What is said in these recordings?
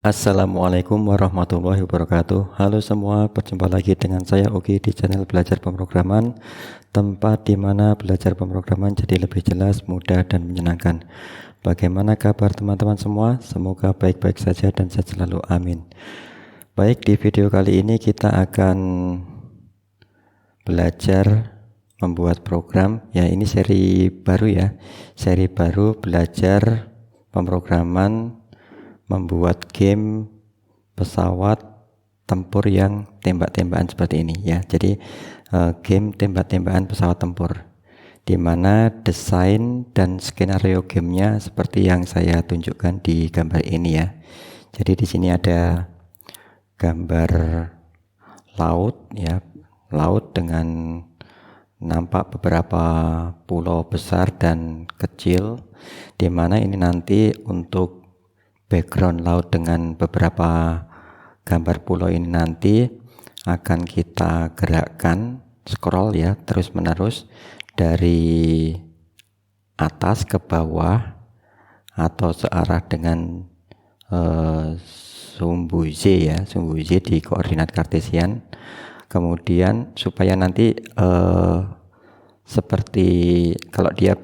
Assalamualaikum warahmatullahi wabarakatuh. Halo semua, berjumpa lagi dengan saya Ugi di channel Belajar Pemrograman, tempat di mana belajar pemrograman jadi lebih jelas, mudah, dan menyenangkan. Bagaimana kabar teman-teman semua? Semoga baik-baik saja dan sehat selalu, amin. Baik, di video kali ini kita akan belajar membuat program. Ya, ini seri baru ya, seri baru belajar pemrograman membuat game pesawat tempur yang tembak-tembakan seperti ini ya. Jadi game tembak-tembakan pesawat tempur, di mana desain dan skenario gamenya seperti yang saya tunjukkan di gambar ini ya. Jadi di sini ada gambar laut ya, laut dengan nampak beberapa pulau besar dan kecil, di mana ini nanti untuk background laut dengan beberapa gambar pulau ini nanti akan kita gerakkan scroll ya, terus menerus dari atas ke bawah atau searah dengan sumbu Z ya, sumbu Z di koordinat kartesian. Kemudian supaya nanti seperti kalau dia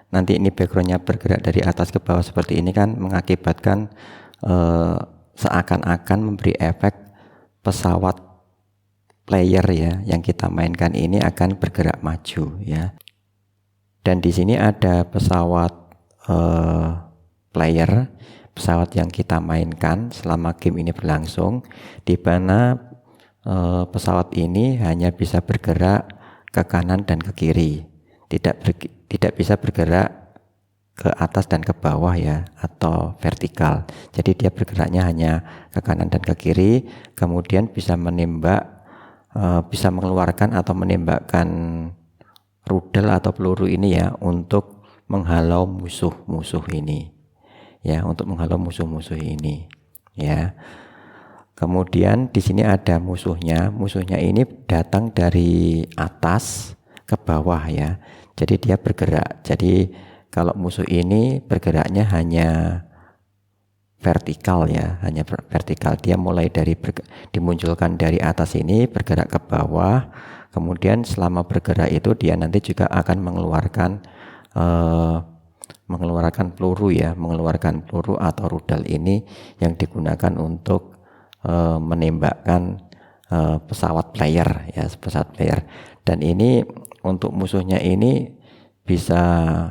nanti ini backgroundnya bergerak dari atas ke bawah seperti ini kan mengakibatkan seakan-akan memberi efek pesawat player ya yang kita mainkan ini akan bergerak maju ya. Dan di sini ada pesawat player, pesawat yang kita mainkan selama game ini berlangsung, di mana pesawat ini hanya bisa bergerak ke kanan dan ke kiri, tidak bisa bergerak ke atas dan ke bawah ya, atau vertikal. Jadi dia bergeraknya hanya ke kanan dan ke kiri, kemudian bisa menembak, bisa mengeluarkan atau menembakkan rudal atau peluru ini ya untuk menghalau musuh-musuh ini ya, untuk menghalau musuh-musuh ini ya. Kemudian di sini ada musuhnya. Musuhnya ini datang dari atas ke bawah ya. Jadi dia bergerak. Jadi kalau musuh ini bergeraknya hanya vertikal ya, hanya vertikal. Dia mulai dari dimunculkan dari atas ini bergerak ke bawah. Kemudian selama bergerak itu dia nanti juga akan mengeluarkan peluru ya, mengeluarkan peluru atau rudal ini yang digunakan untuk menembakkan pesawat player ya, pesawat player. Dan ini untuk musuhnya ini bisa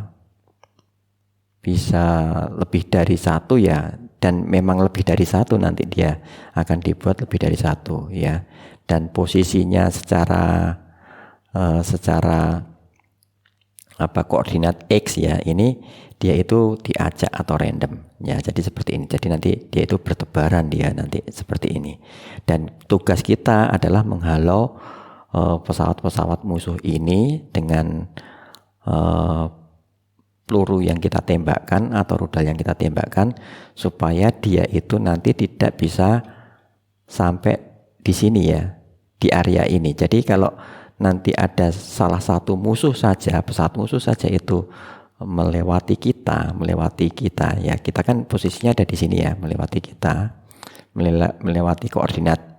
lebih dari satu ya, dan memang lebih dari satu, nanti dia akan dibuat lebih dari satu ya. Dan posisinya secara koordinat X ya, ini dia itu diacak atau random ya, jadi seperti ini. Jadi nanti dia itu bertebaran, dia nanti seperti ini. Dan tugas kita adalah menghalau pesawat-pesawat musuh ini dengan peluru yang kita tembakkan atau rudal yang kita tembakkan, supaya dia itu nanti tidak bisa sampai di sini ya, di area ini. Jadi kalau nanti ada salah satu musuh saja, pesawat musuh saja itu melewati kita ya, kita kan posisinya ada di sini ya, melewati kita, melewati koordinat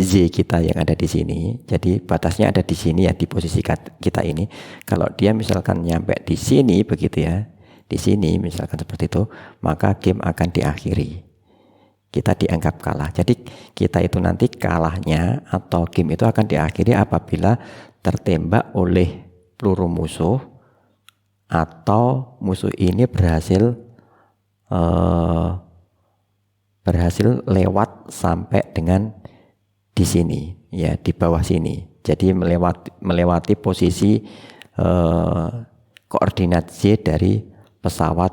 Z kita yang ada di sini. Jadi batasnya ada di sini ya, di posisi kita ini. Kalau dia misalkan nyampe di sini begitu ya, di sini misalkan seperti itu, maka game akan diakhiri, kita dianggap kalah. Jadi kita itu nanti kalahnya atau game itu akan diakhiri apabila tertembak oleh peluru musuh, atau musuh ini berhasil lewat sampai dengan di sini ya, di bawah sini. Jadi melewati posisi koordinat Z dari pesawat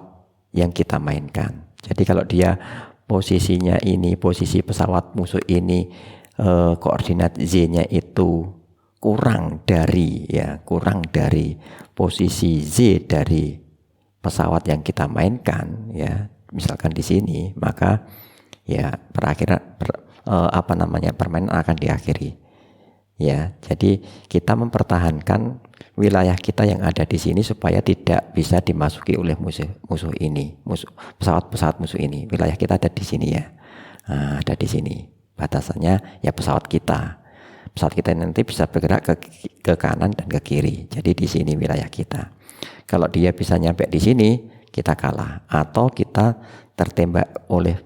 yang kita mainkan. Jadi kalau dia posisinya ini, posisi pesawat musuh ini, koordinat Z-nya itu kurang dari posisi Z dari pesawat yang kita mainkan ya, misalkan di sini, maka ya permainan akan diakhiri ya. Jadi kita mempertahankan wilayah kita yang ada di sini supaya tidak bisa dimasuki oleh musuh ini, pesawat-pesawat musuh ini. Wilayah kita ada di sini ya. Nah, ada di sini. Batasannya ya pesawat kita. Pesawat kita nanti bisa bergerak ke kanan dan ke kiri. Jadi di sini wilayah kita. Kalau dia bisa nyampe di sini, kita kalah. Atau kita tertembak oleh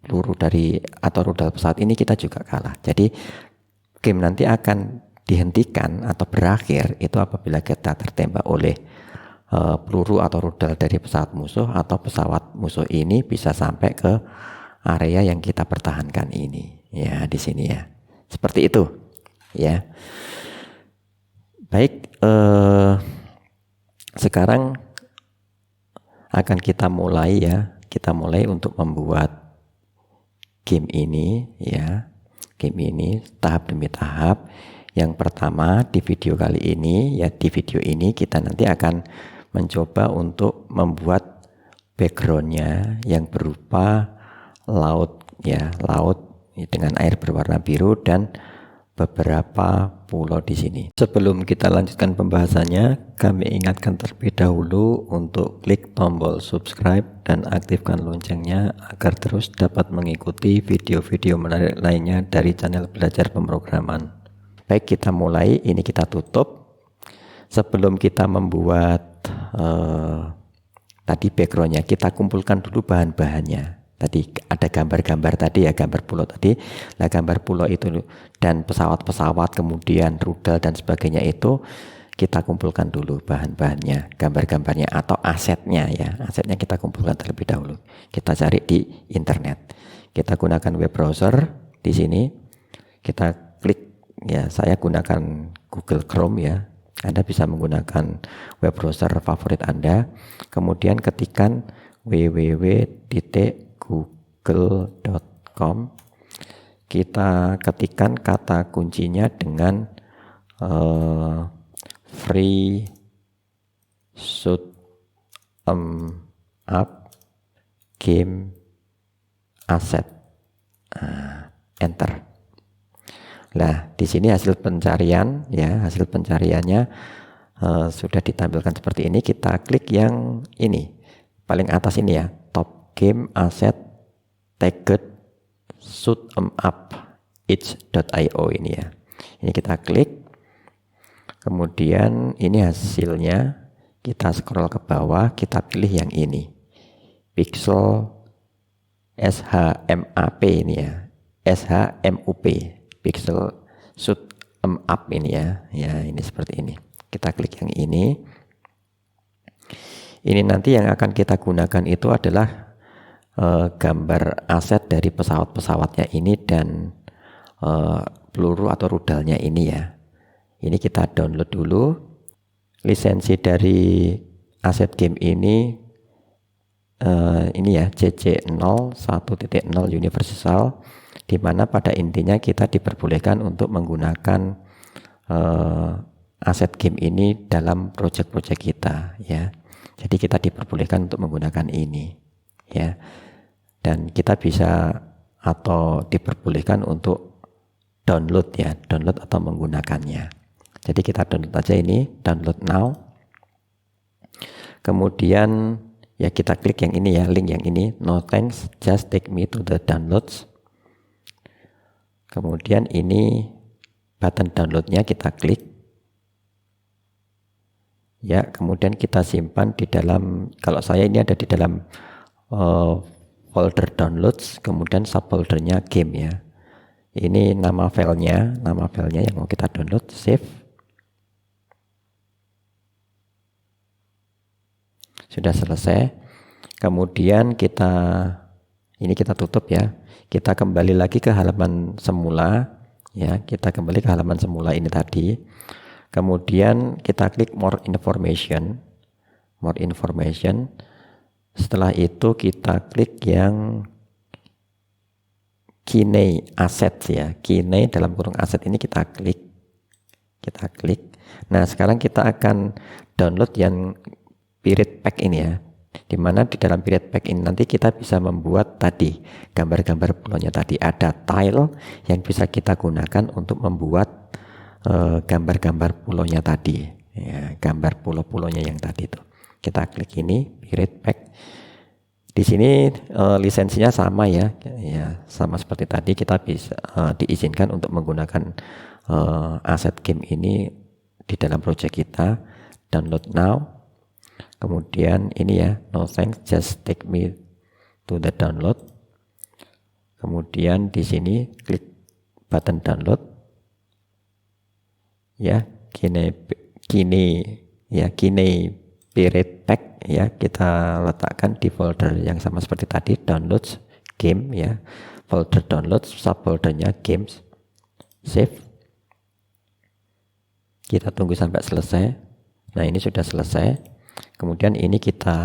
peluru dari atau rudal pesawat ini, kita juga kalah. Jadi game nanti akan dihentikan atau berakhir itu apabila kita tertembak oleh peluru atau rudal dari pesawat musuh, atau pesawat musuh ini bisa sampai ke area yang kita pertahankan ini. Ya, di sini ya. Seperti itu. Ya. Baik, sekarang akan kita mulai ya. Kita mulai untuk membuat game ini ya. Game ini tahap demi tahap. Yang pertama di video kali ini ya, di video ini kita nanti akan mencoba untuk membuat backgroundnya yang berupa laut ya, laut dengan air berwarna biru dan beberapa pulau di sini. Sebelum kita lanjutkan pembahasannya, kami ingatkan terlebih dahulu untuk klik tombol subscribe dan aktifkan loncengnya agar terus dapat mengikuti video-video menarik lainnya dari channel Belajar Pemrograman. Baik, kita mulai. Ini kita tutup. Sebelum kita membuat tadi backgroundnya, kita kumpulkan dulu bahan-bahannya. Tadi ada gambar-gambar tadi ya, gambar pulau tadi. Nah, gambar pulau itu dan pesawat-pesawat, kemudian rudal dan sebagainya itu kita kumpulkan dulu bahan-bahannya, gambar-gambarnya atau asetnya ya. Asetnya kita kumpulkan terlebih dahulu. Kita cari di internet. Kita gunakan web browser di sini. Kita klik ya, saya gunakan Google Chrome ya. Anda bisa menggunakan web browser favorit Anda. Kemudian ketikkan www.google.com. Kita ketikkan kata kuncinya dengan free shoot 'em up game asset. Enter. Nah, di sini hasil pencarian ya, hasil pencariannya sudah ditampilkan seperti ini. Kita klik yang ini, paling atas ini ya, top game asset tagged shoot 'em up itch.io ini ya. Ini kita klik. Kemudian ini hasilnya, kita scroll ke bawah, kita pilih yang ini. Pixel SHMAP ini ya. SHMUP. Pixel shoot 'em up ini ya. Ya, ini seperti ini. Kita klik yang ini. Ini nanti yang akan kita gunakan itu adalah gambar aset dari pesawat-pesawatnya ini dan peluru atau rudalnya ini ya. Ini kita download dulu. Lisensi dari aset game ini ya, CC0 1.0 Universal, di mana pada intinya kita diperbolehkan untuk menggunakan aset game ini dalam project-project kita ya. Jadi kita diperbolehkan untuk menggunakan ini ya. Dan kita bisa atau diperbolehkan untuk download ya, download atau menggunakannya. Jadi kita download aja ini, download now. Kemudian ya kita klik yang ini ya, link yang ini, no thanks, just take me to the downloads. Kemudian ini button downloadnya kita klik ya, kemudian kita simpan di dalam, kalau saya ini ada di dalam folder downloads, kemudian subfoldernya game ya. Ini nama filenya yang mau kita download, save. Sudah selesai. Kemudian ini kita tutup ya. Kita kembali lagi ke halaman semula ya, kita kembali ke halaman semula ini tadi. Kemudian kita klik more information. Setelah itu kita klik yang Kine assets ya. Kine dalam kurung aset ini kita klik. Nah, sekarang kita akan download yang Pirate Pack ini ya. Dimana di dalam Pirate Pack ini nanti kita bisa membuat tadi gambar-gambar pulaunya tadi. Ada tile yang bisa kita gunakan untuk membuat gambar-gambar pulaunya tadi ya, gambar pulau-pulaunya yang tadi itu. Kita klik ini Pirate Pack. Di sini lisensinya sama ya, sama seperti tadi kita bisa diizinkan untuk menggunakan aset game ini di dalam project kita. Download now. Kemudian ini ya, no thanks, just take me to the download. Kemudian di sini klik button download. Ya, Kine Pirate Pack ya, kita letakkan di folder yang sama seperti tadi, downloads game ya, folder download, subfoldernya games, save. Kita tunggu sampai selesai. Nah, ini sudah selesai. Kemudian ini kita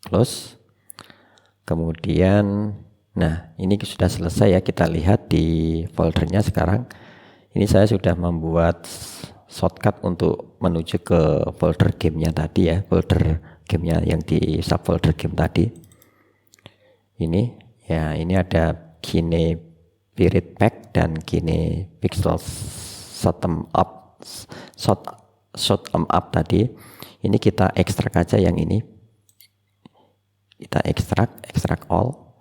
close. Kemudian nah, ini sudah selesai ya, kita lihat di foldernya sekarang. Ini saya sudah membuat shortcut untuk menuju ke folder gamenya tadi ya, folder gamenya yang di subfolder game tadi. Ini ya, ini ada Kine Pirate Pack dan Kine Pixel Shot 'em Up tadi. Ini kita ekstrak aja yang ini. Kita ekstrak all.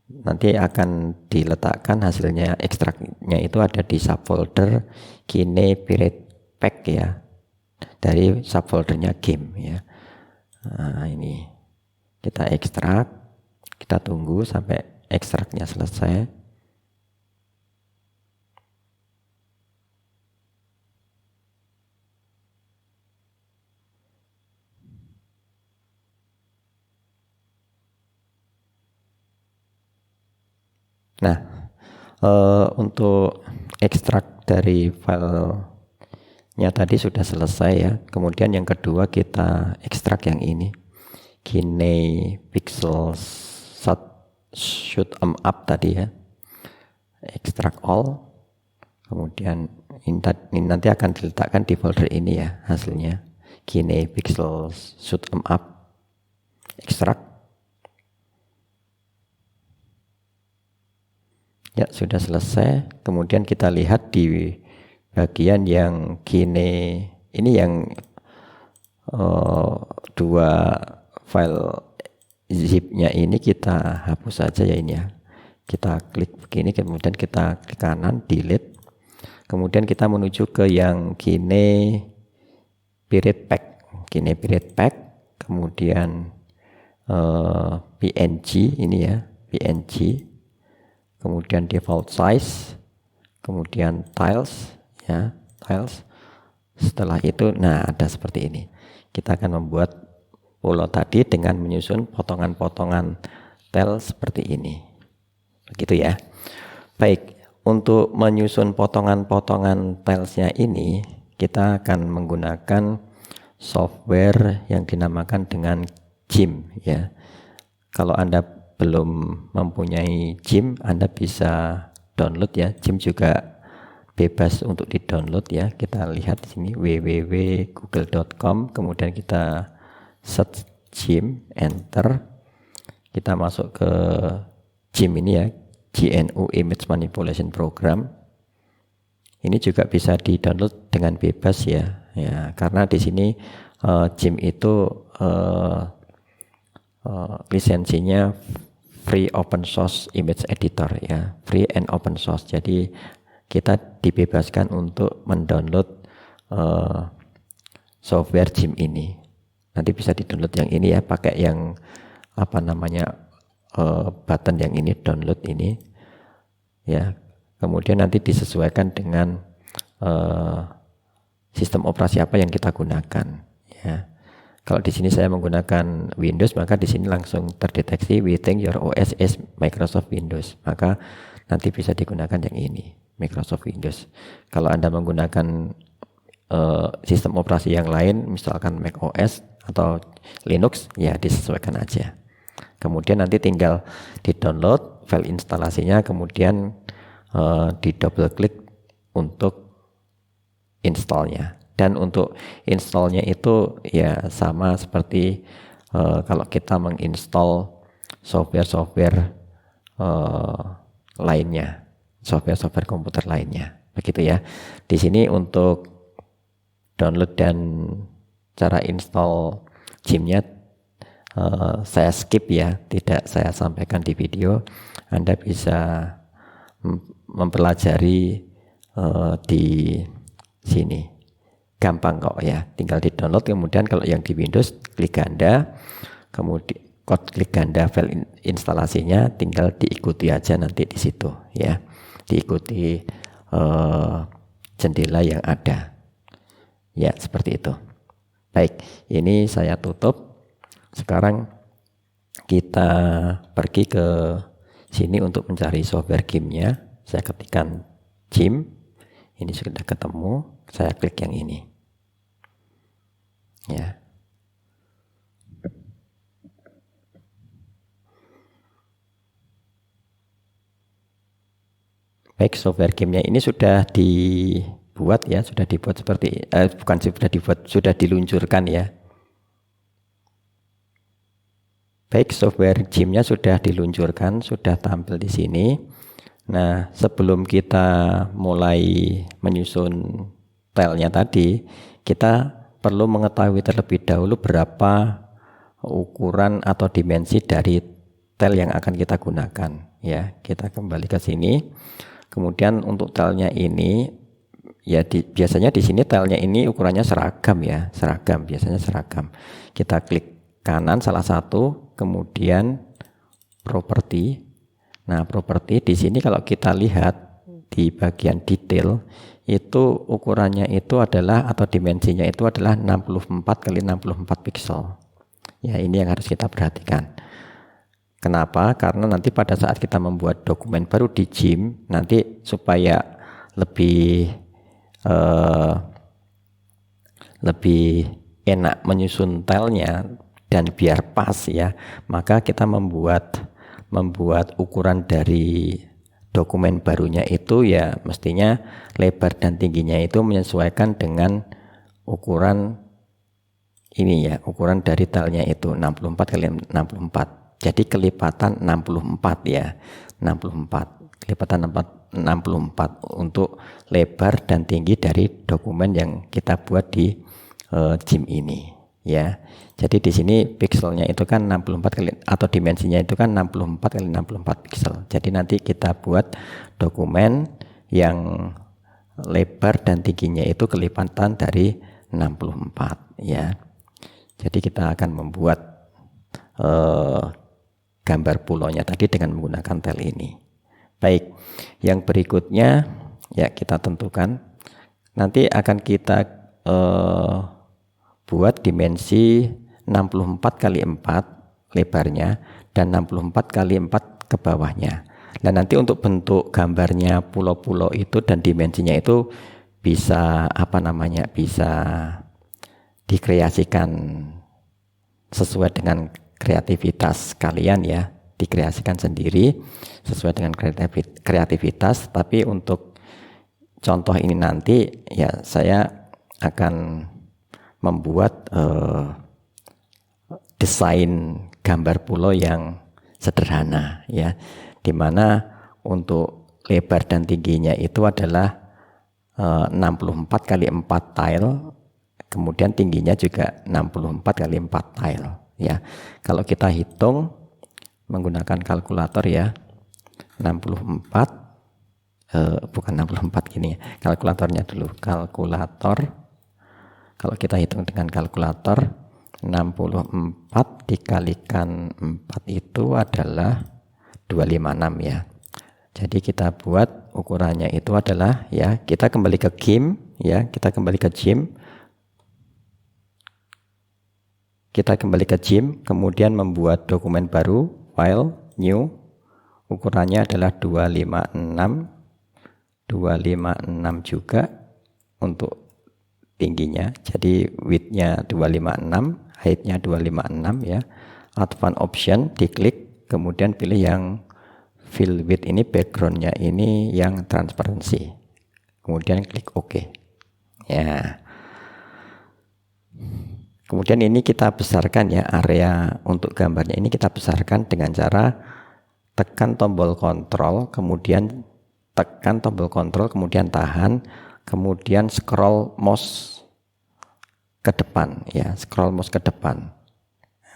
Nanti akan diletakkan hasilnya, ekstraknya itu ada di subfolder Kine Pirate Pack ya, dari subfoldernya game ya. Nah, ini kita ekstrak, kita tunggu sampai ekstraknya selesai. Nah, untuk ekstrak dari filenya tadi sudah selesai ya. Kemudian yang kedua kita ekstrak yang ini, Kine Pixel Shoot 'em Up tadi ya. Ekstrak all. Kemudian ini nanti akan diletakkan di folder ini ya hasilnya, Kine Pixel Shoot 'em Up. Ekstrak. Ya, sudah selesai. Kemudian kita lihat di bagian yang Kine ini, yang dua file zip-nya ini kita hapus saja ya ini ya. Kita klik begini, kemudian kita klik kanan, delete. Kemudian kita menuju ke yang Kine Pirate Pack. Kine Pirate Pack, kemudian PNG ini ya, PNG. Kemudian default size, kemudian tiles ya, tiles. Setelah itu nah ada seperti ini. Kita akan membuat pulau tadi dengan menyusun potongan-potongan tile seperti ini. Begitu ya. Baik, untuk menyusun potongan-potongan tilesnya ini kita akan menggunakan software yang dinamakan dengan GIMP ya. Kalau Anda belum mempunyai GIMP, Anda bisa download ya. GIMP juga bebas untuk di-download ya. Kita lihat di sini www.google.com, kemudian kita search GIMP, enter. Kita masuk ke GIMP ini ya, GNU Image Manipulation Program. Ini juga bisa di-download dengan bebas ya. Ya, karena di sini GIMP itu lisensinya free open source image editor ya, free and open source. Jadi kita dibebaskan untuk mendownload software GIMP ini. Nanti bisa di-download yang ini ya, pakai yang apa namanya button yang ini, download ini ya. Kemudian nanti disesuaikan dengan sistem operasi apa yang kita gunakan ya. Kalau di sini saya menggunakan Windows, maka di sini langsung terdeteksi we think your OS is Microsoft Windows. Maka nanti bisa digunakan yang ini, Microsoft Windows. Kalau Anda menggunakan sistem operasi yang lain, misalkan Mac OS atau Linux, ya disesuaikan aja. Kemudian nanti tinggal di-download file instalasinya, kemudian di double klik untuk installnya. Dan untuk installnya itu ya sama seperti kalau kita menginstall software-software lainnya, software-software komputer lainnya, begitu ya. Di sini untuk download dan cara install GIMP-nya saya skip ya, tidak saya sampaikan di video. Anda bisa mempelajari di sini. Gampang kok ya, tinggal di download. Kemudian kalau yang di Windows klik ganda, kemudian klik ganda file instalasinya, tinggal diikuti aja nanti di situ ya, diikuti jendela yang ada ya, seperti itu. Baik, ini saya tutup. Sekarang kita pergi ke sini untuk mencari software game-nya. Saya ketikkan game, ini sudah ketemu. Saya klik yang ini ya. Baik, software game-nya ini sudah dibuat ya, sudah dibuat seperti bukan sudah dibuat, sudah diluncurkan ya. Baik, software game-nya sudah diluncurkan, sudah tampil di sini. Nah, sebelum kita mulai menyusun tilenya tadi, kita perlu mengetahui terlebih dahulu berapa ukuran atau dimensi dari tel yang akan kita gunakan ya. Kita kembali ke sini. Kemudian untuk tilenya ini ya, biasanya di sini tilenya ini ukurannya seragam ya, seragam, biasanya seragam. Kita klik kanan salah satu, kemudian properti. Nah, properti di sini kalau kita lihat di bagian detail, itu ukurannya itu adalah, atau dimensinya itu adalah 64 kali 64 pixel. Ya, ini yang harus kita perhatikan. Kenapa? Karena nanti pada saat kita membuat dokumen baru di GIMP, nanti supaya lebih enak menyusun tilenya dan biar pas ya, maka kita membuat ukuran dari dokumen barunya itu ya mestinya lebar dan tingginya itu menyesuaikan dengan ukuran ini ya, ukuran dari tilenya itu 64 kali 64. Jadi kelipatan 64 ya, 64 kelipatan 64 untuk lebar dan tinggi dari dokumen yang kita buat di GIMP ini ya. Jadi di sini pixelnya itu kan 64 kali, atau dimensinya itu kan 64 kali 64 pixel. Jadi nanti kita buat dokumen yang lebar dan tingginya itu kelipatan dari 64 ya. Jadi kita akan membuat gambar pulaunya tadi dengan menggunakan tel ini. Baik, yang berikutnya ya kita tentukan. Nanti akan kita buat dimensi 64 kali 4 lebarnya dan 64 kali 4 ke bawahnya. Dan nanti untuk bentuk gambarnya pulau-pulau itu dan dimensinya itu bisa bisa dikreasikan sesuai dengan kreativitas kalian ya, dikreasikan sendiri sesuai dengan kreativitas. Tapi untuk contoh ini nanti ya saya akan membuat desain gambar pulau yang sederhana ya, dimana untuk lebar dan tingginya itu adalah 64 kali 4 tile, kemudian tingginya juga 64 kali 4 tile ya. Kalau kita hitung menggunakan kalkulator ya, 64 bukan 64 gini ya, kalkulatornya dulu, kalkulator. Kalau kita hitung dengan kalkulator, 64 dikalikan 4 itu adalah 256 ya. Jadi kita buat ukurannya itu adalah ya, kita kembali ke GIMP ya, kita kembali ke GIMP. Kita kembali ke GIMP, kemudian membuat dokumen baru, file, new. Ukurannya adalah 256 juga untuk tingginya. Jadi width-nya 256, height-nya 256 ya. Advanced option diklik, kemudian pilih yang fill width ini, background-nya ini yang transparansi. Kemudian klik OK. Ya. Kemudian ini kita besarkan ya, area untuk gambarnya ini kita besarkan dengan cara tekan tombol kontrol, kemudian tekan tombol kontrol, kemudian tahan, kemudian scroll mouse ke depan ya, scroll mouse ke depan.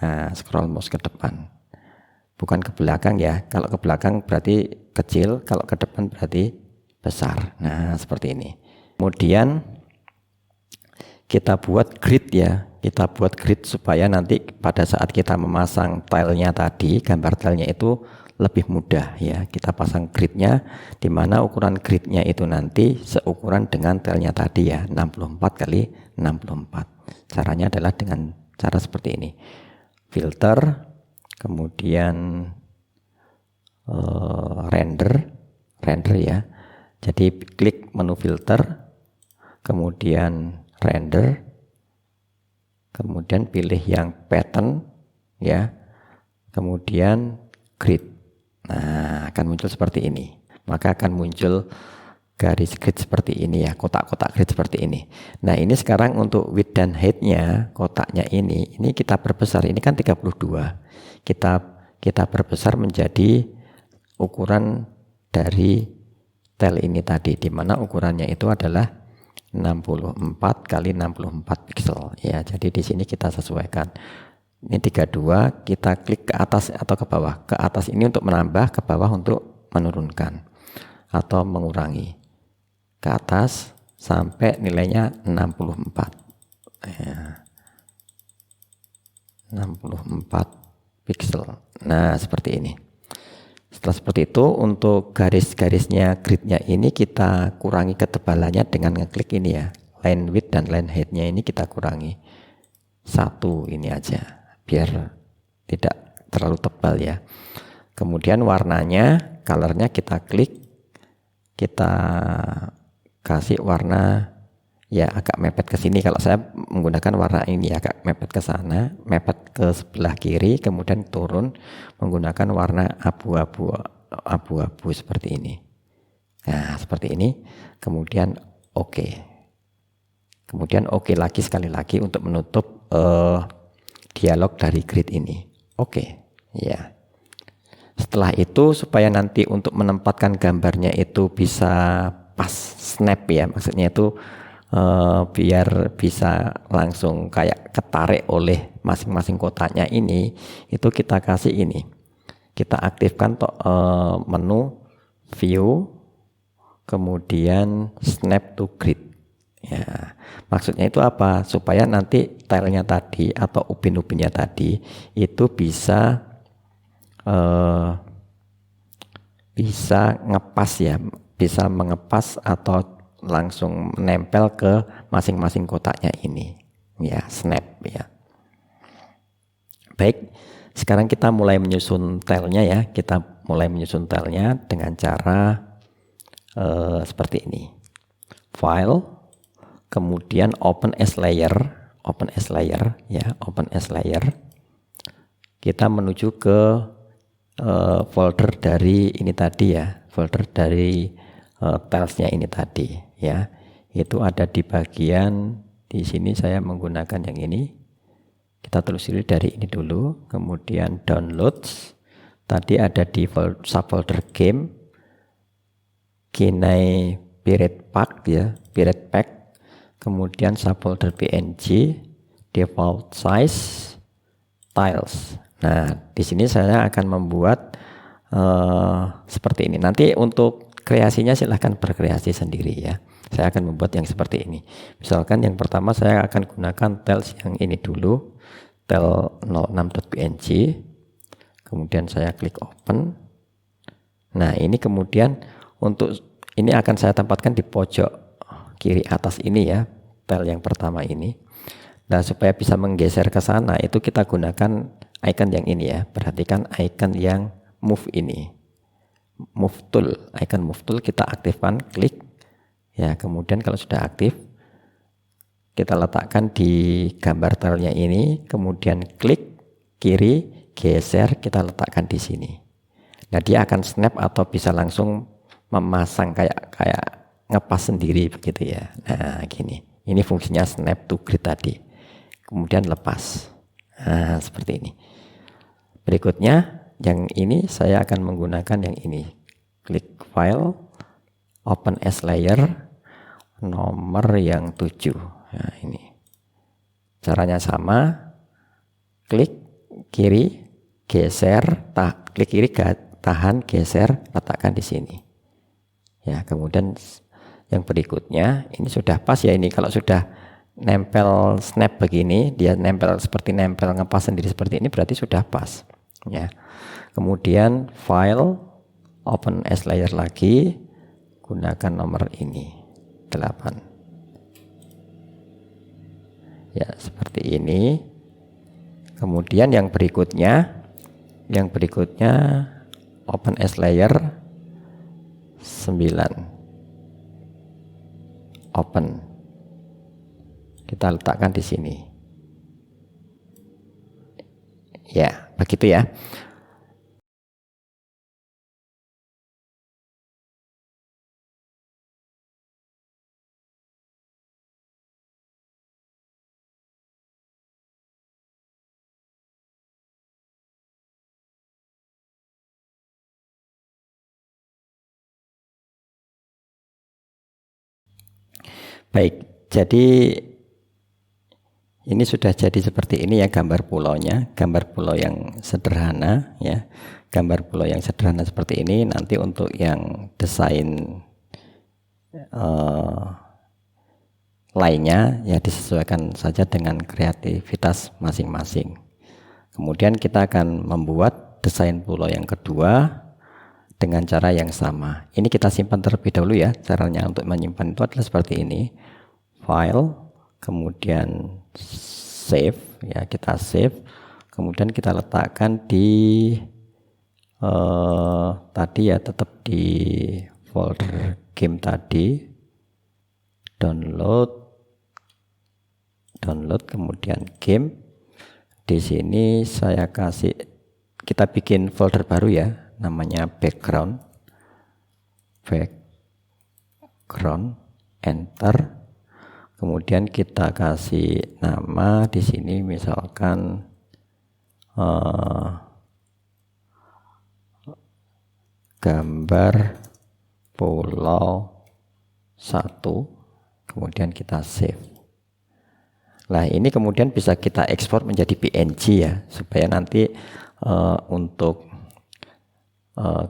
Nah, scroll mouse ke depan. Bukan ke belakang ya. Kalau ke belakang berarti kecil, kalau ke depan berarti besar. Nah, seperti ini. Kemudian kita buat grid ya. Kita buat grid supaya nanti pada saat kita memasang tilenya tadi, gambar tilenya itu lebih mudah ya. Kita pasang gridnya, di mana ukuran gridnya itu nanti seukuran dengan tilenya tadi ya, 64 kali 64. Caranya adalah dengan cara seperti ini. Filter, kemudian render ya. Jadi klik menu filter, kemudian render, kemudian pilih yang pattern ya, kemudian grid. Nah, akan muncul seperti ini. Maka akan muncul garis grid seperti ini ya, kotak-kotak grid seperti ini. Nah, ini sekarang untuk width dan height-nya, kotaknya ini kita perbesar. Ini kan 32. Kita perbesar menjadi ukuran dari tel ini tadi, di mana ukurannya itu adalah 64 kali 64 pixel ya. Jadi di sini kita sesuaikan. Ini 32, kita klik ke atas atau ke bawah. Ke atas ini untuk menambah, ke bawah untuk menurunkan atau mengurangi. Ke atas sampai nilainya 64 ya. 64 pixel. Nah, seperti ini. Setelah seperti itu, untuk garis-garisnya, gridnya ini kita kurangi ketebalannya dengan ngeklik ini ya, line width dan line height-nya ini kita kurangi 1 ini aja, biar tidak terlalu tebal ya. Kemudian warnanya, colornya kita klik, kita kasih warna ya agak mepet ke sini. Kalau saya menggunakan warna ini agak mepet ke sana, mepet ke sebelah kiri, kemudian turun menggunakan warna abu-abu seperti ini. Nah, seperti ini. Kemudian oke. Kemudian oke lagi sekali lagi untuk menutup dialog dari grid ini. Oke, ya. Setelah itu supaya nanti untuk menempatkan gambarnya itu bisa pas snap ya, maksudnya itu biar bisa langsung kayak ketarik oleh masing-masing kotaknya ini, itu kita kasih ini, kita aktifkan menu view, kemudian snap to grid ya. Maksudnya itu apa? Supaya nanti tilenya tadi atau ubin-ubinnya tadi itu bisa ngepas ya, bisa mengepas atau langsung menempel ke masing-masing kotaknya ini ya, snap ya. Baik, sekarang kita mulai menyusun tilenya ya. Kita mulai menyusun tilenya dengan cara seperti ini. File, kemudian open as layer ya, open as layer. Kita menuju ke folder dari ini tadi ya, folder dari tilesnya ini tadi ya. Itu ada di bagian di sini, saya menggunakan yang ini. Kita telusuri dari ini dulu, kemudian downloads. Tadi ada di subfolder game, Kinect Pirate Pack ya, Pirate Pack. Kemudian subfolder PNG, default size, tiles. Nah, di sini saya akan membuat seperti ini. Nanti untuk kreasinya silahkan berkreasi sendiri ya. Saya akan membuat yang seperti ini. Misalkan yang pertama saya akan gunakan tiles yang ini dulu, tel 06.png. Kemudian saya klik open. Nah, ini kemudian untuk ini akan saya tempatkan di pojok kiri atas ini ya, tel yang pertama ini. Nah, supaya bisa menggeser ke sana itu kita gunakan icon yang ini ya. Perhatikan icon yang move ini. Move tool, icon move tool kita aktifkan, klik. Ya, kemudian kalau sudah aktif kita letakkan di gambar tilenya ini, kemudian klik kiri, geser, kita letakkan di sini. Nah, dia akan snap atau bisa langsung memasang kayak ngepas sendiri begitu ya. Nah, gini. Ini fungsinya snap to grid tadi. Kemudian lepas. Nah, seperti ini. Berikutnya yang ini saya akan menggunakan yang ini. Klik file, open as layer, nomor yang 7. Nah, ini. Caranya sama. Klik, kiri, geser, klik kiri, tahan, geser, letakkan di sini. Ya, kemudian yang berikutnya ini sudah pas ya, ini kalau sudah nempel snap begini, dia nempel seperti nempel ngepas sendiri seperti ini, berarti sudah pas. Ya. Kemudian file, open as layer lagi, gunakan nomor ini 8. Ya, seperti ini. Kemudian yang berikutnya open as layer 9. Open. Kita letakkan di sini. Ya, begitu ya. Baik, jadi ini sudah jadi seperti ini ya gambar pulaunya, gambar pulau yang sederhana ya. Gambar pulau yang sederhana seperti ini, nanti untuk yang desain lainnya ya disesuaikan saja dengan kreativitas masing-masing. Kemudian kita akan membuat desain pulau yang kedua dengan cara yang sama. Ini kita simpan terlebih dahulu ya. Caranya untuk menyimpan itu adalah seperti ini. File, kemudian save ya, kita save. Kemudian kita letakkan di tadi ya, tetap di folder game tadi. Download, kemudian game. Di sini saya kasih, kita bikin folder baru ya, namanya background, enter. Kemudian kita kasih nama di sini misalkan gambar pulau 1, kemudian kita save. Nah, ini kemudian bisa kita ekspor menjadi PNG ya, supaya nanti untuk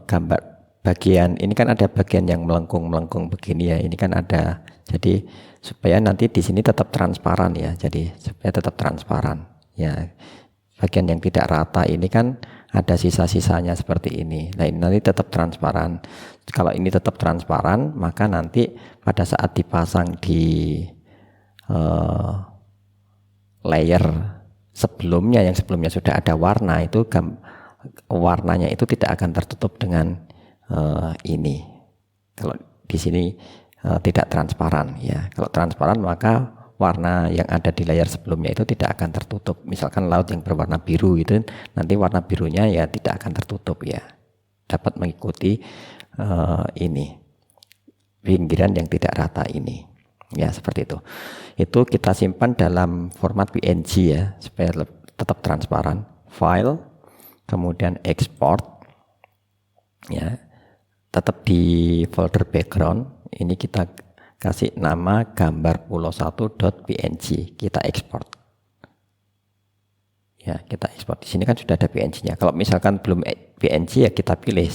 gambar bagian ini kan ada bagian yang melengkung begini ya, ini kan ada, jadi supaya nanti di sini tetap transparan ya, jadi supaya tetap transparan ya. Bagian yang tidak rata ini kan ada sisa-sisanya seperti ini. Nah, ini nanti tetap transparan. Kalau ini tetap transparan, maka nanti pada saat dipasang di layer sebelumnya, yang sebelumnya sudah ada warna, itu warnanya itu tidak akan tertutup dengan ini. Kalau di sini tidak transparan ya. Kalau transparan maka warna yang ada di layar sebelumnya itu tidak akan tertutup. Misalkan laut yang berwarna biru itu, nanti warna birunya ya tidak akan tertutup ya. Dapat mengikuti ini pinggiran yang tidak rata ini. Ya, seperti itu. Itu kita simpan dalam format PNG ya, supaya tetap transparan. File, kemudian export ya, tetap di folder background. Ini kita kasih nama gambar pulau 1.png, kita ekspor. Ya, kita ekspor. Di sini kan sudah ada PNG-nya. Kalau misalkan belum PNG ya kita pilih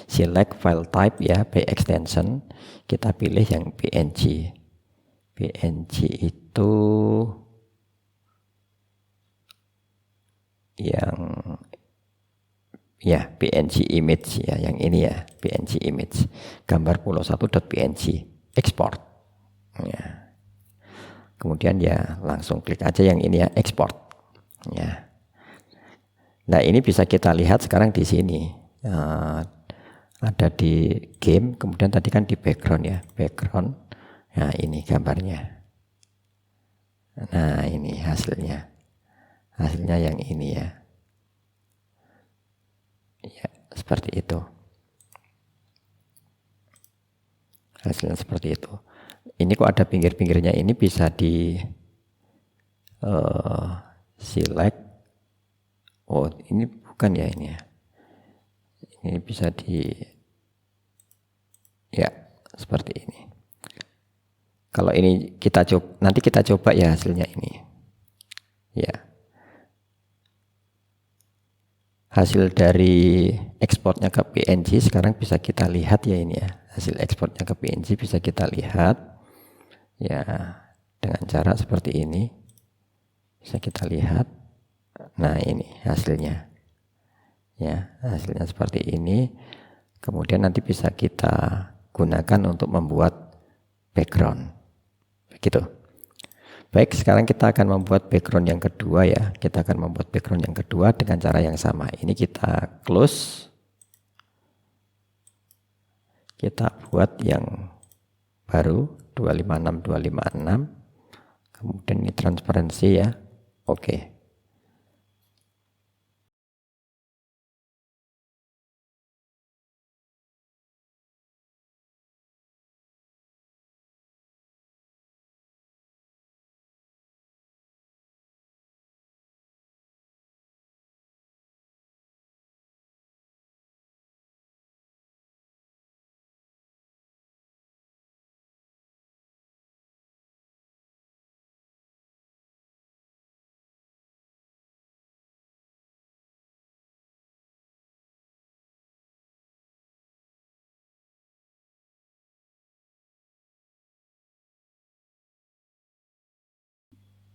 select file type ya, by extension. Kita pilih yang PNG. PNG itu yang ya PNG image ya, yang ini ya, PNG image gambar pulau 1.png, export ya. Kemudian ya langsung klik aja yang ini ya, export ya. Nah, ini bisa kita lihat sekarang di sini ada di game, kemudian tadi kan di background ya, background. Nah, ini gambarnya. Nah, ini hasilnya yang ini ya. Ya, seperti itu. Hasilnya seperti itu. Ini kok ada pinggir-pinggirnya, ini bisa di select. Oh, ini bukan ya ini ya. Ini bisa di ya seperti ini. Kalau ini kita coba, nanti kita coba ya hasilnya ini. Ya. hasil dari ekspornya ke PNG sekarang bisa kita lihat ya ini ya. Hasil ekspornya ke PNG bisa kita lihat ya dengan cara seperti ini. Bisa kita lihat. Nah, ini hasilnya. Ya, hasilnya seperti ini. Kemudian nanti bisa kita gunakan untuk membuat background. Begitu. Baik, sekarang kita akan membuat background yang kedua ya. Kita akan membuat background yang kedua dengan cara yang sama. Ini kita close. Kita buat yang baru 256256. Kemudian ini transparansi ya. Oke.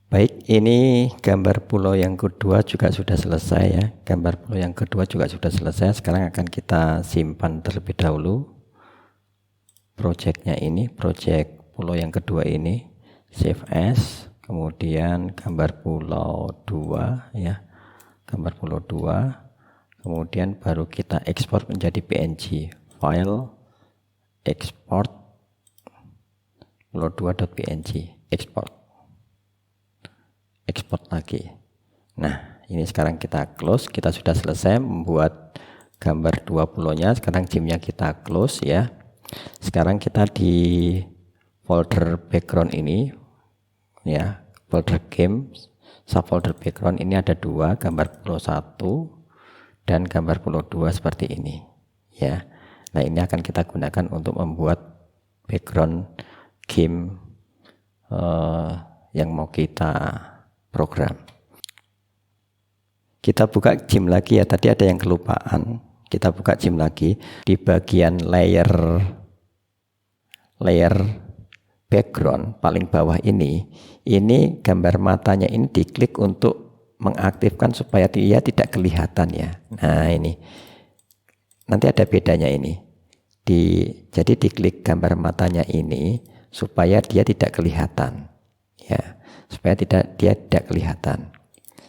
Baik, ini gambar pulau yang kedua juga sudah selesai ya. Gambar pulau yang kedua juga sudah selesai. Sekarang akan kita simpan terlebih dahulu projectnya ini, project pulau yang kedua ini, save as, kemudian gambar pulau 2 ya, gambar pulau 2, kemudian baru kita ekspor menjadi PNG, file, export, pulau 2.png, export lagi. Nah, ini sekarang kita close, kita sudah selesai membuat gambar dua pulaunya. Sekarang gymnya kita close ya. Sekarang kita di folder background ini ya, folder game, subfolder background ini ada dua, gambar pulau 1 dan gambar pulau 2 seperti ini ya. Nah, ini akan kita gunakan untuk membuat background game yang mau kita program. Kita buka gym lagi ya, tadi ada yang kelupaan. Kita buka gym lagi di bagian layer background paling bawah ini gambar matanya ini diklik untuk mengaktifkan supaya dia tidak kelihatan ya. Nah, ini nanti ada bedanya ini. Jadi diklik gambar matanya ini supaya dia tidak kelihatan ya. Supaya dia tidak kelihatan.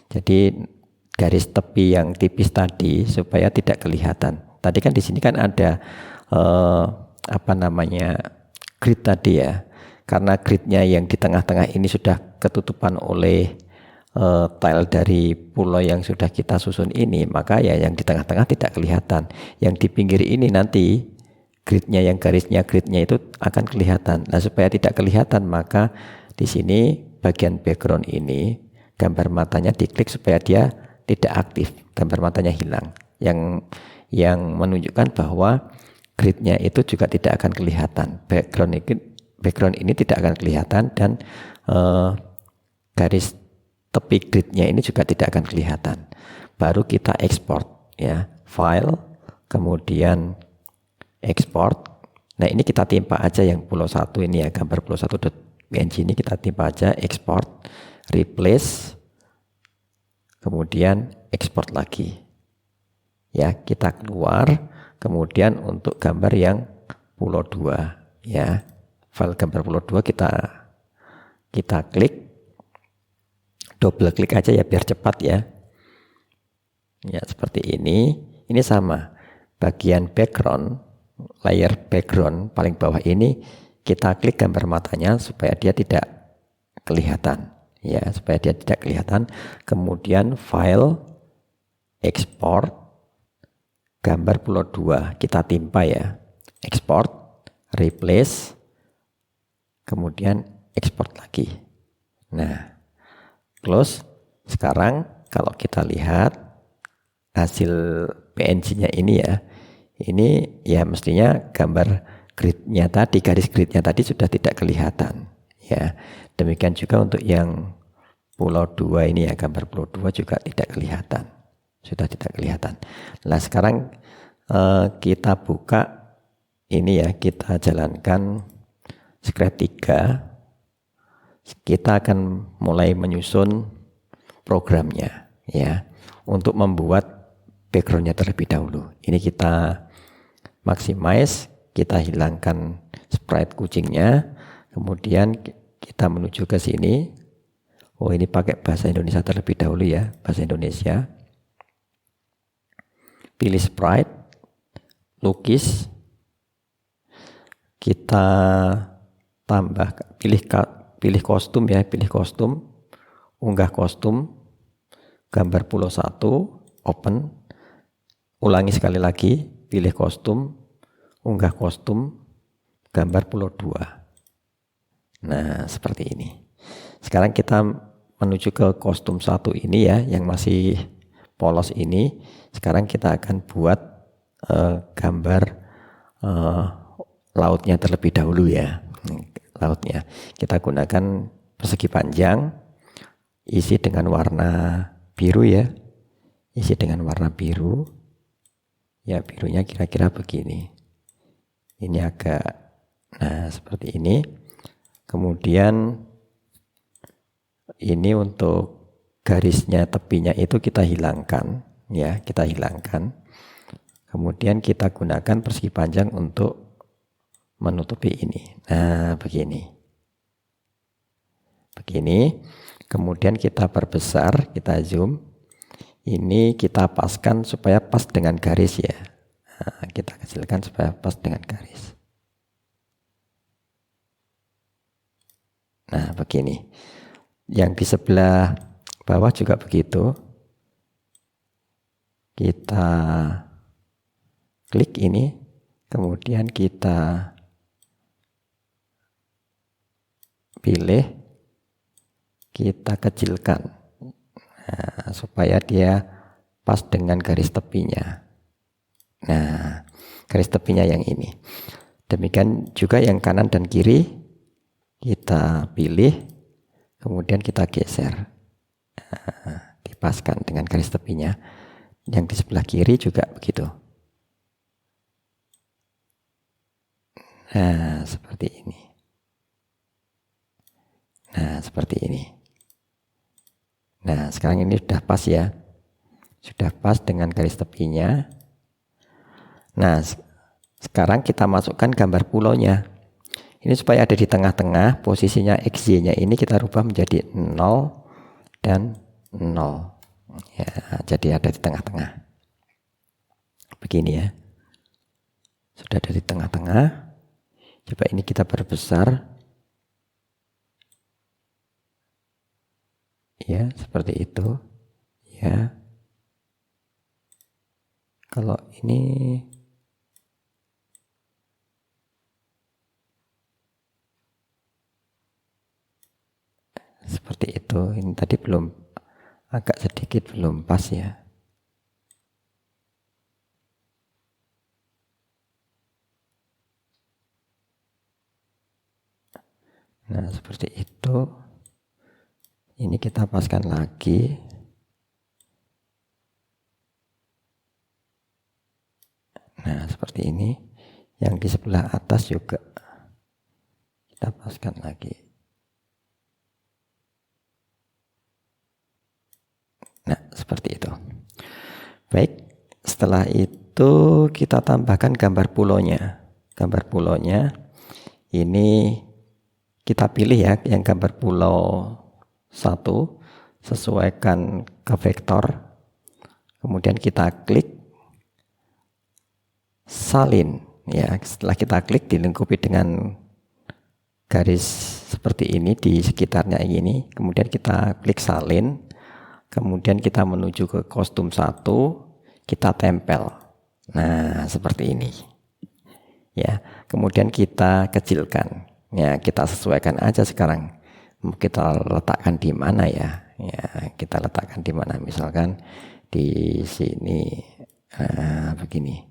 Jadi garis tepi yang tipis tadi supaya tidak kelihatan. Tadi kan di sini kan ada grid tadi ya. Karena gridnya yang di tengah-tengah ini sudah ketutupan oleh tile dari pulau yang sudah kita susun ini, maka ya yang di tengah-tengah tidak kelihatan. Yang di pinggir ini nanti gridnya itu akan kelihatan. Nah, supaya tidak kelihatan maka di sini bagian background ini gambar matanya diklik supaya dia tidak aktif, gambar matanya hilang, yang menunjukkan bahwa gridnya itu juga tidak akan kelihatan, background ini tidak akan kelihatan, dan garis tepi gridnya ini juga tidak akan kelihatan. Baru kita export ya, file, kemudian export. Nah, ini kita timpa aja yang pulau 1 ini ya, gambar pulau 1.png ini kita timpa aja, export, replace, kemudian export lagi ya. Kita keluar, kemudian untuk gambar yang pulau 2 ya, file gambar pulau 2 kita klik, double klik aja ya biar cepat ya. Ya, seperti ini. Ini sama, bagian background, layer background paling bawah ini kita klik gambar matanya supaya dia tidak kelihatan ya, supaya dia tidak kelihatan. Kemudian file, export, gambar pulau 2 kita timpa ya, export, replace, kemudian export lagi. Nah, close. Sekarang kalau kita lihat hasil PNG-nya ini ya, ini ya mestinya gambar gridnya tadi, garis gridnya tadi sudah tidak kelihatan ya. Demikian juga untuk yang pulau 2 ini ya, gambar pulau 2 juga tidak kelihatan sudah tidak kelihatan. Nah sekarang kita buka ini ya, kita jalankan Scratch 3. Kita akan mulai menyusun programnya ya, untuk membuat backgroundnya terlebih dahulu. Ini kita maximize, kita hilangkan sprite kucingnya, kemudian kita menuju ke sini. Oh ini pakai bahasa Indonesia terlebih dahulu ya, bahasa Indonesia. Pilih sprite, lukis, kita tambah, pilih kostum ya, pilih kostum, unggah kostum, gambar pulau 1, open, ulangi sekali lagi, pilih kostum, unggah kostum, gambar pulau 2. Nah seperti ini. Sekarang kita menuju ke kostum 1 ini ya, yang masih polos ini. Sekarang kita akan buat gambar lautnya terlebih dahulu ya. Lautnya kita gunakan persegi panjang, isi dengan warna biru ya, isi dengan warna biru ya, birunya kira-kira begini. Ini agak, nah seperti ini. Kemudian ini untuk garisnya, tepinya itu kita hilangkan ya, kita hilangkan. Kemudian kita gunakan persegi panjang untuk menutupi ini. Nah begini, kemudian kita perbesar, kita zoom, ini kita paskan supaya pas dengan garis ya. Nah, kita kecilkan supaya pas dengan garis. Nah begini, yang di sebelah bawah juga begitu. Kita klik ini, kemudian kita pilih, kita kecilkan, nah, supaya dia pas dengan garis tepinya. Nah, garis tepinya yang ini. Demikian juga yang kanan dan kiri, kita pilih, kemudian kita geser, nah, dipaskan dengan garis tepinya. Yang di sebelah kiri juga begitu. Nah, seperti ini. Nah, seperti ini. Nah, sekarang ini sudah pas ya. Sudah pas dengan garis tepinya. Nah, sekarang kita masukkan gambar pulaunya. Ini supaya ada di tengah-tengah, posisinya XY-nya ini kita rubah menjadi 0 dan 0. Ya, jadi ada di tengah-tengah. Begini ya. Sudah ada di tengah-tengah. Coba ini kita perbesar. Ya, seperti itu. Ya. Kalau ini seperti itu. Ini tadi belum, agak sedikit belum pas ya. Nah, seperti itu. Ini kita paskan lagi. Nah, seperti ini. Yang di sebelah atas juga kita paskan lagi. Nah, seperti itu. Baik, setelah itu kita tambahkan gambar pulaunya. Gambar pulaunya ini kita pilih ya, yang gambar pulau 1, sesuaikan ke vektor, kemudian kita klik salin ya. Setelah kita klik, dilengkapi dengan garis seperti ini di sekitarnya ini, kemudian kita klik salin, kemudian kita menuju ke kostum 1, kita tempel. Nah seperti ini ya, kemudian kita kecilkan ya, kita sesuaikan aja sekarang. Kita letakkan di mana ya? Ya, kita letakkan di mana? Misalkan di sini, begini.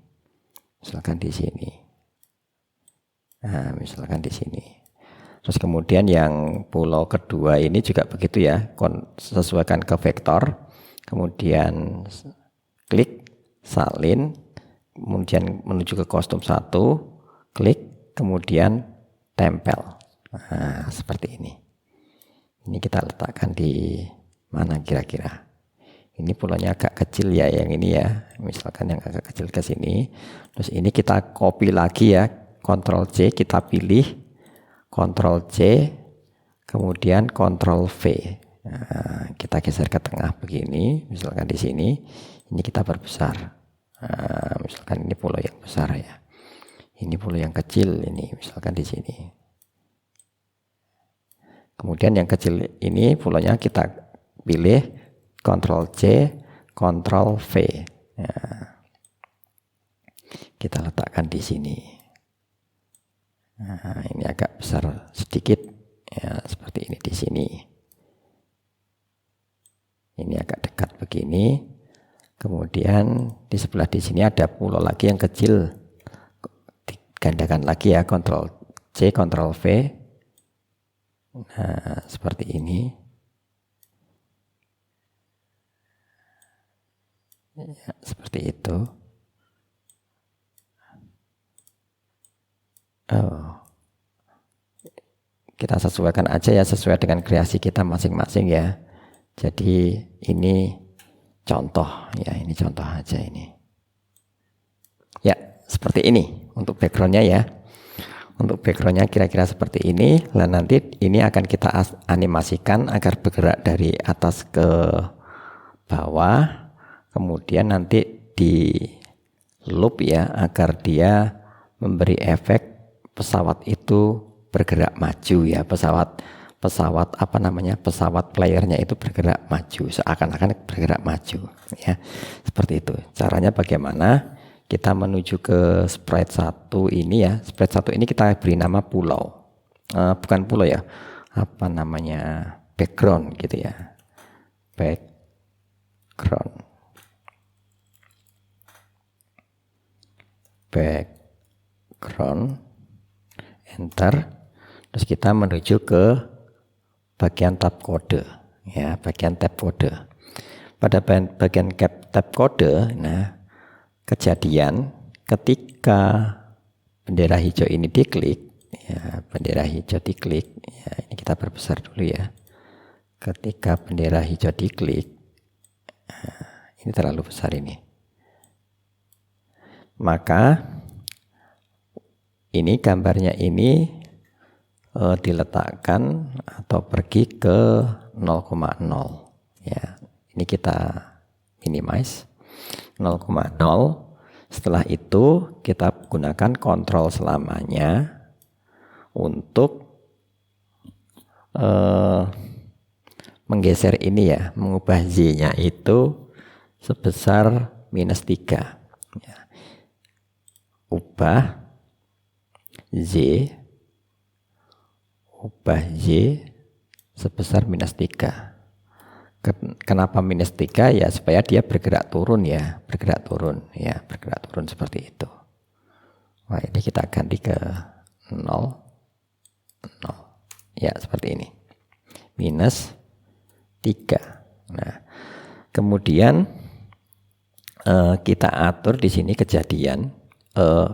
Misalkan di sini. Nah, misalkan di sini. Terus kemudian yang pulau kedua ini juga begitu ya, sesuaikan ke vektor. Kemudian klik, salin, kemudian menuju ke kostum 1, klik, kemudian tempel. Nah, seperti ini. Ini kita letakkan di mana kira-kira? Ini pulaunya agak kecil ya, yang ini ya. Misalkan yang agak kecil ke sini. Terus ini kita copy lagi ya. Ctrl C kita pilih. Ctrl C. Kemudian Ctrl V. Nah, kita geser ke tengah begini. Misalkan di sini. Ini kita perbesar. Nah, misalkan ini pulau yang besar ya. Ini pulau yang kecil ini. Misalkan di sini. Kemudian yang kecil ini pulaunya kita pilih. Ctrl C, Ctrl V. Ya. Kita letakkan di sini. Nah, ini agak besar sedikit, ya seperti ini di sini. Ini agak dekat begini. Kemudian di sebelah di sini ada pulau lagi yang kecil. Digandakan lagi ya, Ctrl C, Ctrl V. Nah, seperti ini. Ya, seperti itu. Kita sesuaikan aja ya, sesuai dengan kreasi kita masing-masing ya. Jadi ini contoh ya, ini contoh aja ini. Ya, seperti ini untuk backgroundnya ya. Untuk backgroundnya kira-kira seperti ini. Lah nanti ini akan kita animasikan agar bergerak dari atas ke bawah. Kemudian nanti di loop ya, agar dia memberi efek pesawat itu bergerak maju ya, pesawat apa namanya, pesawat playernya itu bergerak maju, seakan-akan bergerak maju ya. Seperti itu caranya. Bagaimana kita menuju ke sprite 1 ini ya. Sprite 1 ini kita beri nama pulau, bukan pulau ya, apa namanya, background gitu ya, background. Enter. Terus kita menuju ke bagian tab kode ya, bagian tab kode. Pada bagian tab kode, nah kejadian ketika bendera hijau ini diklik ya, bendera hijau diklik ya, ini kita perbesar dulu ya. Ketika bendera hijau diklik, nah, ini terlalu besar ini. Maka ini gambarnya ini diletakkan atau pergi ke 0,0 ya. Ini kita minimize 0,0. Setelah itu kita gunakan kontrol selamanya untuk menggeser ini ya, mengubah Z-nya itu sebesar -3 ya. Ubah Z sebesar -3. Kenapa -3 ya? Supaya dia bergerak turun ya, bergerak turun seperti itu. Wah, ini kita ganti ke 0 ya, seperti ini, -3. Nah, kemudian kita atur di sini kejadian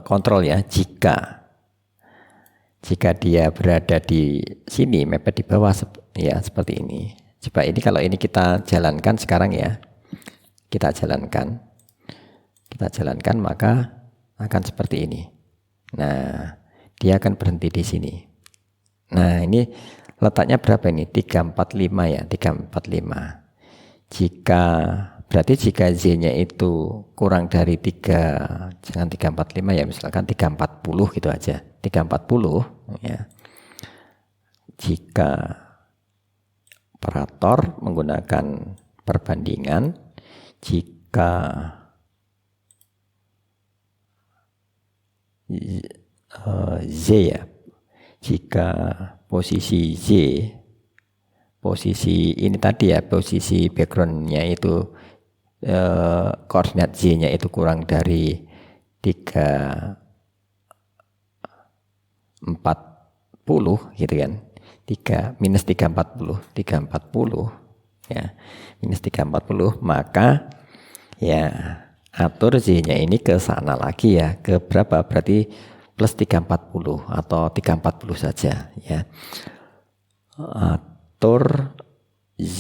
kontrol ya, jika dia berada di sini, mepet di bawah ya, seperti ini. Coba ini kalau ini kita jalankan sekarang ya, kita jalankan maka akan seperti ini. Nah, dia akan berhenti di sini. Nah, ini letaknya berapa ini? 345 ya, 345. Berarti jika Z-nya itu kurang dari 3, jangan 345 ya, misalkan 340 gitu aja. 340 ya. Jika operator menggunakan perbandingan, jika Z ya, jika posisi Z, posisi ini tadi ya, posisi backgroundnya itu koordinat Z-nya itu kurang dari 340 gitu kan, -340 ya, -340, maka ya atur Z-nya ini ke sana lagi ya, ke berapa? Berarti plus 340 atau 340 saja ya. Atur Z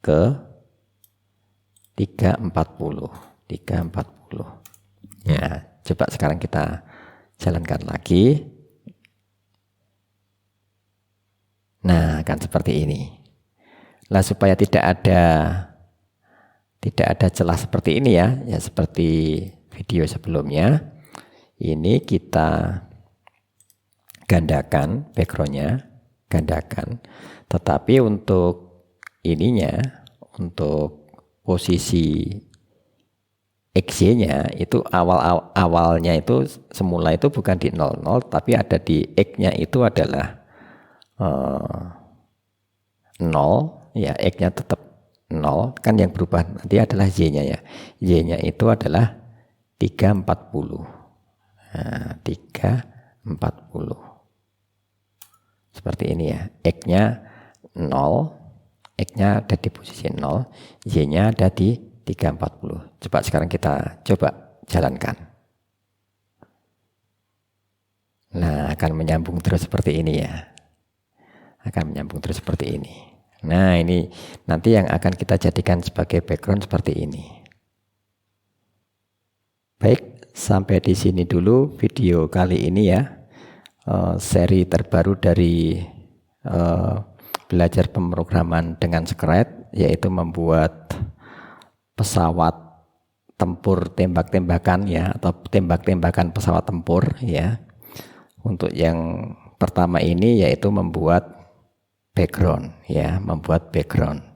ke 340 ya. Coba sekarang kita jalankan lagi. Nah, kan seperti ini. Lah supaya tidak ada celah seperti ini ya, ya seperti video sebelumnya, ini kita gandakan backgroundnya, gandakan. Tetapi untuk ininya, untuk posisi XY-nya itu awalnya itu semula itu bukan di 00, tapi ada di X-nya itu adalah 0 ya, X-nya tetap 0, kan yang berubah nanti adalah Y-nya ya. Y-nya itu adalah 340. Nah, 340. Seperti ini ya. X-nya 0, X-nya ada di posisi 0, Y-nya ada di 340. Coba sekarang kita coba jalankan. Nah, akan menyambung terus seperti ini ya. Akan menyambung terus seperti ini. Nah, ini nanti yang akan kita jadikan sebagai background seperti ini. Baik, sampai di sini dulu video kali ini ya. Seri terbaru dari belajar pemrograman dengan Scratch, yaitu membuat pesawat tempur tembak-tembakan ya, atau tembak-tembakan pesawat tempur ya. Untuk yang pertama ini yaitu membuat background ya, membuat background.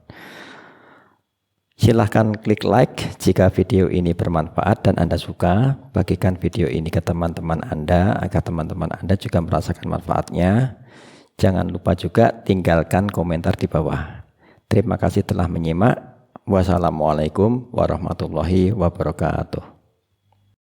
Silahkan klik like jika video ini bermanfaat dan Anda suka. Bagikan video ini ke teman-teman Anda agar teman-teman Anda juga merasakan manfaatnya. Jangan lupa juga tinggalkan komentar di bawah. Terima kasih telah menyimak. Wassalamualaikum warahmatullahi wabarakatuh.